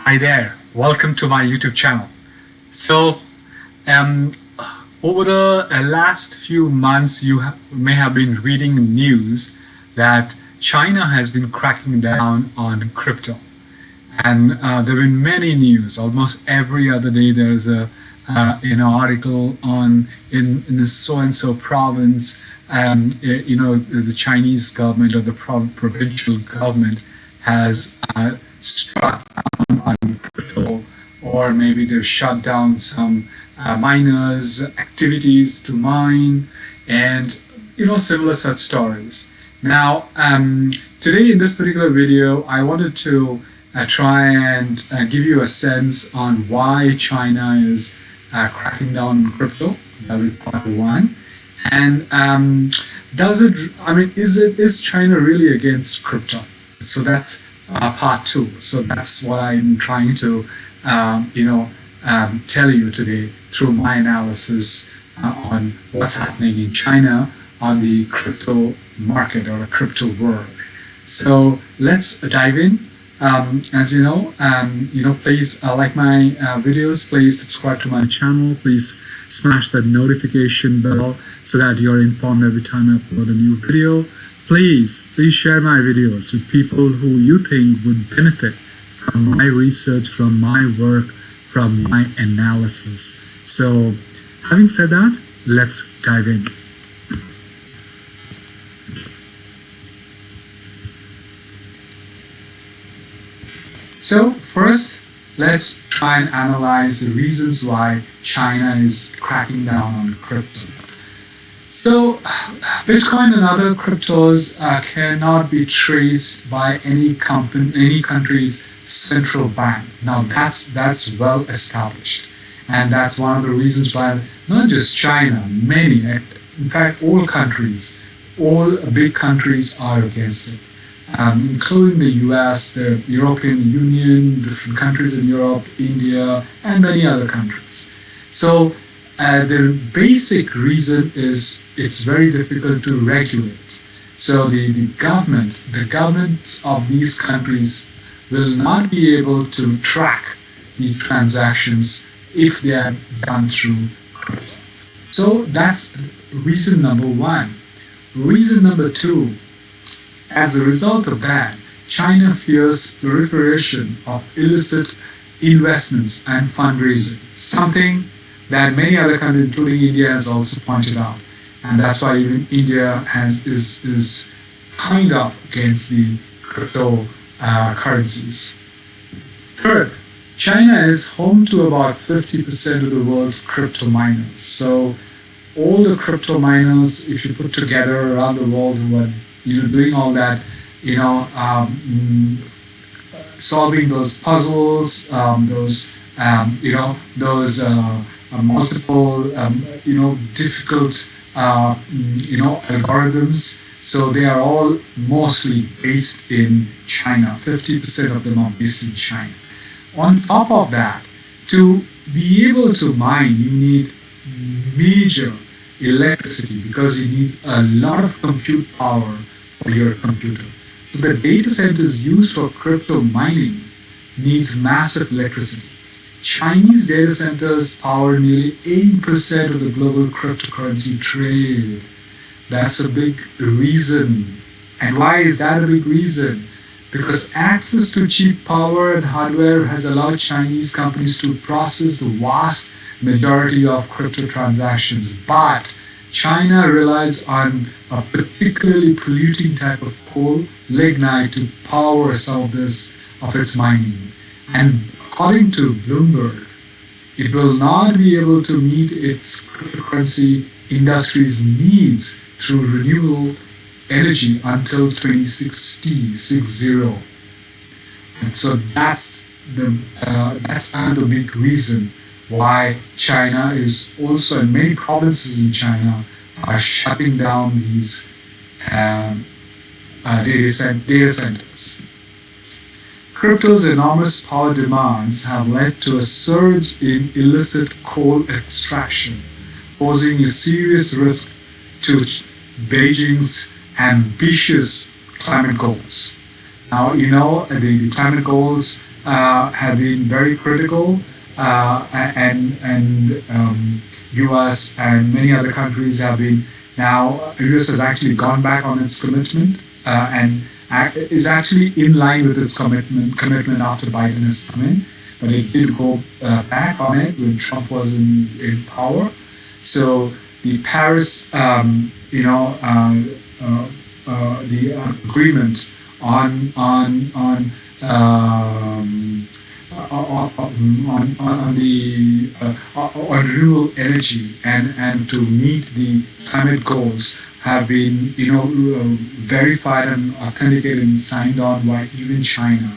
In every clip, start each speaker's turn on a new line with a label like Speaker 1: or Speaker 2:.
Speaker 1: Hi there, welcome to my YouTube channel. So, um, over the last few months, you may have been reading news that China has been cracking down on crypto. And there have been many news. Almost every other day, there's a article on in a so and so province. The Chinese government or the provincial government has struck down on crypto, or maybe they've shut down some miners' activities to mine, and similar such stories. Now, today in this particular video, I wanted to try and give you a sense on why China is cracking down on crypto. That will be part one. And is China really against crypto? So that's part two. So that's what I'm trying to tell you today through my analysis on what's happening in China on the crypto market or a crypto world. So let's dive in. As you know, please like my videos. Please subscribe to my channel. Please smash that notification bell so that you're informed every time I upload a new video. Please share my videos with people who you think would benefit from my research, from my work, from my analysis. So, having said that, let's dive in. So first, let's try and analyze the reasons why China is cracking down on crypto. So Bitcoin and other cryptos cannot be traced by any country's central bank. Now that's well established, and that's one of the reasons why not just China, many, in fact all countries, all big countries are against it. Including the US, the European Union, different countries in Europe, India, and many other countries. So the basic reason is it's very difficult to regulate. So the government of these countries will not be able to track the transactions if they are done through crypto. So that's reason number one. Reason number two, as a result of that, China fears proliferation of illicit investments and fundraising, something that many other countries, including India, has also pointed out. And that's why even India is kind of against the crypto currencies. Third, China is home to about 50% of the world's crypto miners. So all the crypto miners, if you put together around the world who are doing all that, solving those puzzles, those multiple, difficult, algorithms. So they are all mostly based in China. 50% of them are based in China. On top of that, to be able to mine, you need major electricity because you need a lot of compute power for your computer. So the data centers used for crypto mining needs massive electricity. Chinese data centers power nearly 80% of the global cryptocurrency trade. That's a big reason. And why is that a big reason? Because access to cheap power and hardware has allowed Chinese companies to process the vast majority of crypto transactions. But China relies on a particularly polluting type of coal, lignite, to power some of its mining. And according to Bloomberg, it will not be able to meet its cryptocurrency industry's needs through renewable energy until 2060. And so that's another big reason why China is also, in many provinces in China, are shutting down these data centers. Crypto's enormous power demands have led to a surge in illicit coal extraction, posing a serious risk to Beijing's ambitious climate goals. Now, the climate goals have been very critical, and U.S. and many other countries have been now. U.S. has actually gone back on its commitment and is actually in line with its commitment after Biden has come in, but it did go back on it when Trump was in power. So the Paris, the agreement um, on renewable energy and to meet the climate goals have been verified and authenticated and signed on by even China.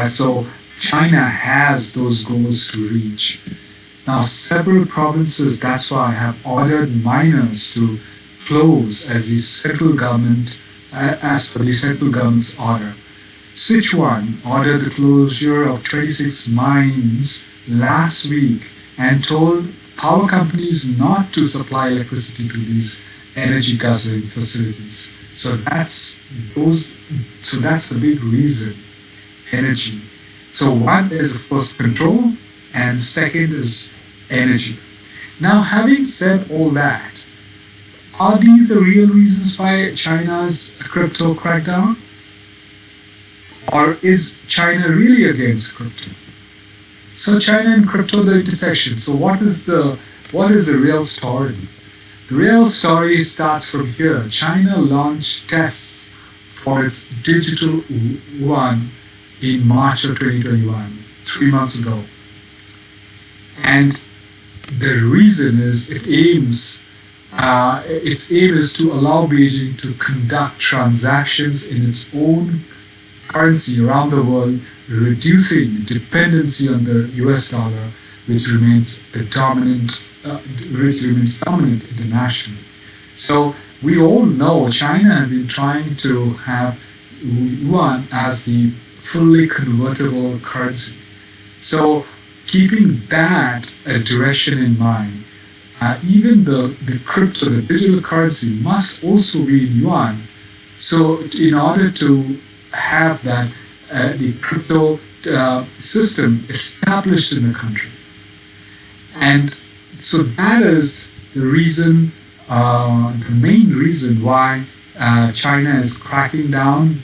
Speaker 1: So China has those goals to reach. Now, several provinces, that's why, have ordered miners to close as per the central government's order. Sichuan ordered the closure of 26 mines last week and told power companies not to supply electricity to these energy guzzling facilities. So that's those. So that's the big reason. Energy. So one is of course control, and second is energy. Now, having said all that, are these the real reasons why China's crypto crackdown? Or is China really against crypto? So China and crypto, the intersection. So what is the real story? The real story starts from here. China launched tests for its digital yuan in March of 2021, 3 months ago. And the reason is its aim is to allow Beijing to conduct transactions in its own currency around the world, reducing dependency on the US dollar, which remains dominant internationally. So we all know China has been trying to have yuan as the fully convertible currency. So keeping that direction in mind, even the crypto, the digital currency, must also be in yuan. So in order to have that the crypto system established in the country, and so that is the reason, the main reason why China is cracking down,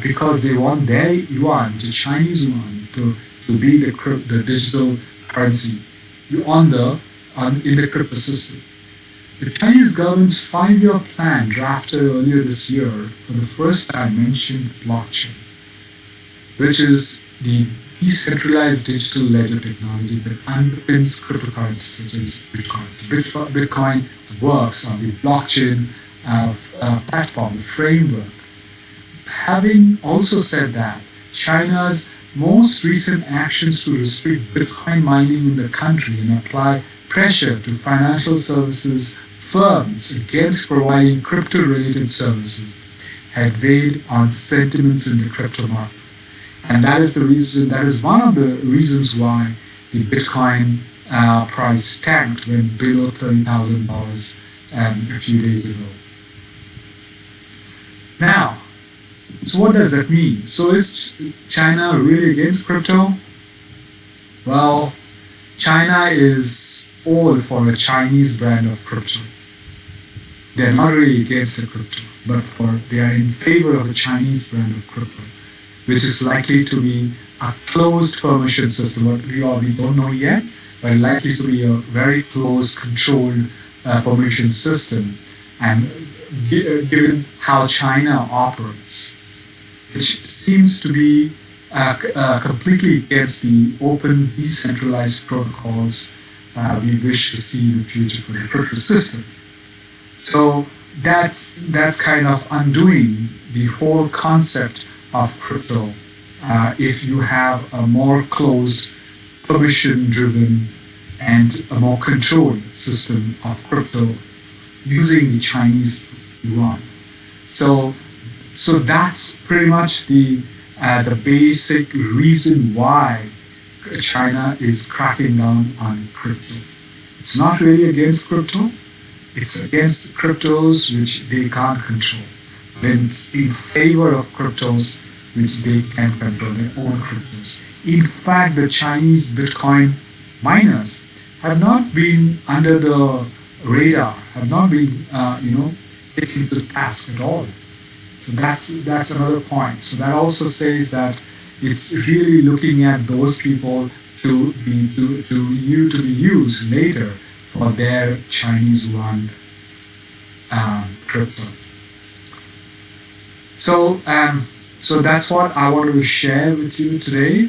Speaker 1: because they want their yuan, the Chinese yuan, to be the digital currency in the crypto system. The Chinese government's 5-year plan, drafted earlier this year, for the first time mentioned blockchain, which is the decentralized digital ledger technology that underpins cryptocurrencies such as Bitcoin. Bitcoin works on the blockchain platform, the framework. Having also said that, China's most recent actions to restrict Bitcoin mining in the country and apply pressure to financial services firms against providing crypto-related services had weighed on sentiments in the crypto market. And that is one of the reasons why the Bitcoin price tanked, went below $30,000 a few days ago. Now, so what does that mean? So is China really against crypto? Well, China is all for a Chinese brand of crypto. They're not really against the crypto, but they are in favor of a Chinese brand of crypto, which is likely to be a closed permission system. What we don't know yet, but likely to be a very closed, controlled permission system. And given how China operates, which seems to be completely against the open, decentralized protocols we wish to see in the future for the crypto system. So that's kind of undoing the whole concept of crypto if you have a more closed, permission-driven, and a more controlled system of crypto using the Chinese yuan. So that's pretty much the basic reason why China is cracking down on crypto. It's not really against crypto. It's against cryptos which they can't control. When it's in favor of cryptos which they can control their own cryptos. In fact, the Chinese Bitcoin miners have not been under the radar, have not been, taken to task at all. So that's another point. So that also says that it's really looking at those people to be used later for their Chinese run crypto. So that's what I wanted to share with you today.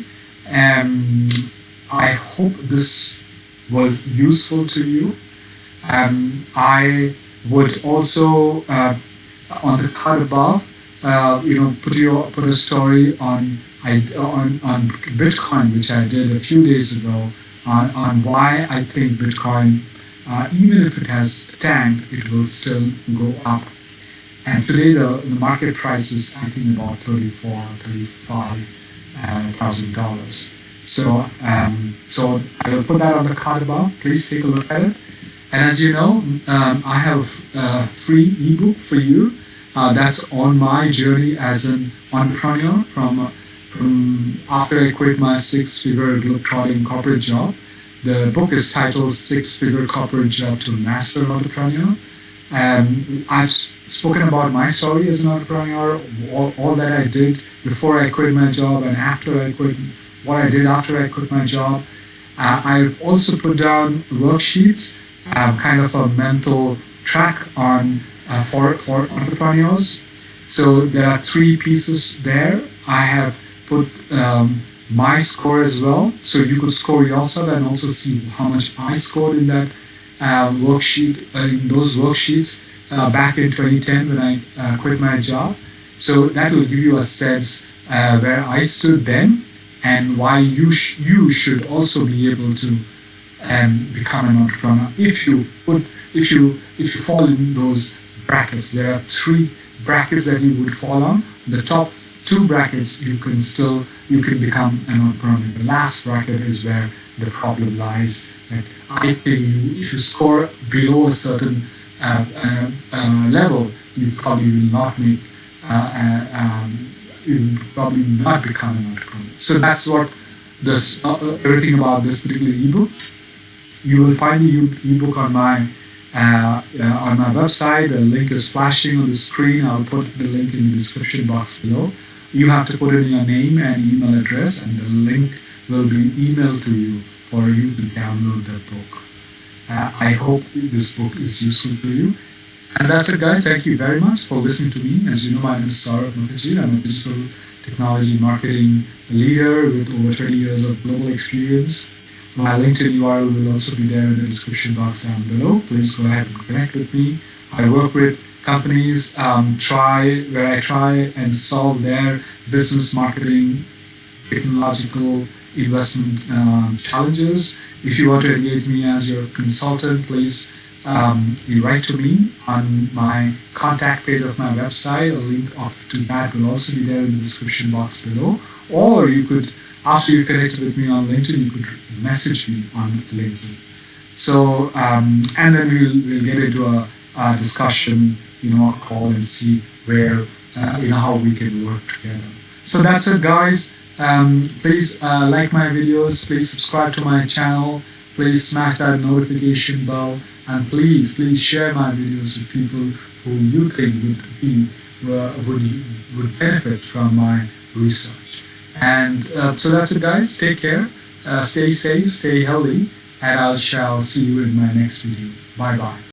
Speaker 1: I hope this was useful to you. I would also on the card above, put a story on Bitcoin, which I did a few days ago, on why I think Bitcoin, even if it has tanked, it will still go up. And today the market price is, I think, about $35,000. So I will put that on the card above. Please take a look at it. And as you know, I have a free ebook for you. That's on my journey as an entrepreneur from after I quit my six-figure globetrotting corporate job. The book is titled Six-Figure Corporate Job to Master Entrepreneur. I've spoken about my story as an entrepreneur, all that I did before I quit my job and after I quit, what I did after I quit my job. I've also put down worksheets, kind of a mental track on for entrepreneurs. So there are 3 pieces there. I have put my score as well, so you could score yourself and also see how much I scored in that worksheet, in those worksheets back in 2010 when I quit my job. So that will give you a sense where I stood then and why you should also be able to become an entrepreneur if you fall in those brackets. There are 3 brackets that you would fall on. The top 2 brackets you can become an entrepreneur. The last bracket is where the problem lies. That I think if you score below a certain level, you probably will not make you will probably not become an entrepreneur. So that's what this everything about this particular ebook. You will find the ebook on my website. The link is flashing on the screen. I'll put the link in the description box below. You have to put in your name and email address, and the link will be emailed to you for you to download the book. I hope this book is useful to you. And that's it, guys. Thank you very much for listening to me. As you know, my name is Saurav Mukherjee. I'm a digital technology marketing leader with over 20 years of global experience. My LinkedIn URL will also be there in the description box down below. Please go ahead and connect with me. I work with companies where I try and solve their business marketing, technological investment challenges. If you want to engage me as your consultant, please you write to me on my contact page of my website. A link to that will also be there in the description box below. Or you could, after you connected with me on LinkedIn, you could message me on LinkedIn. So, and then we'll get into a discussion, a call and see where, how we can work together. So that's it, guys. Please like my videos. Please subscribe to my channel. Please smash that notification bell. And please share my videos with people who you think would benefit from my research. And so that's it, guys. Take care. Stay safe. Stay healthy. And I shall see you in my next video. Bye-bye.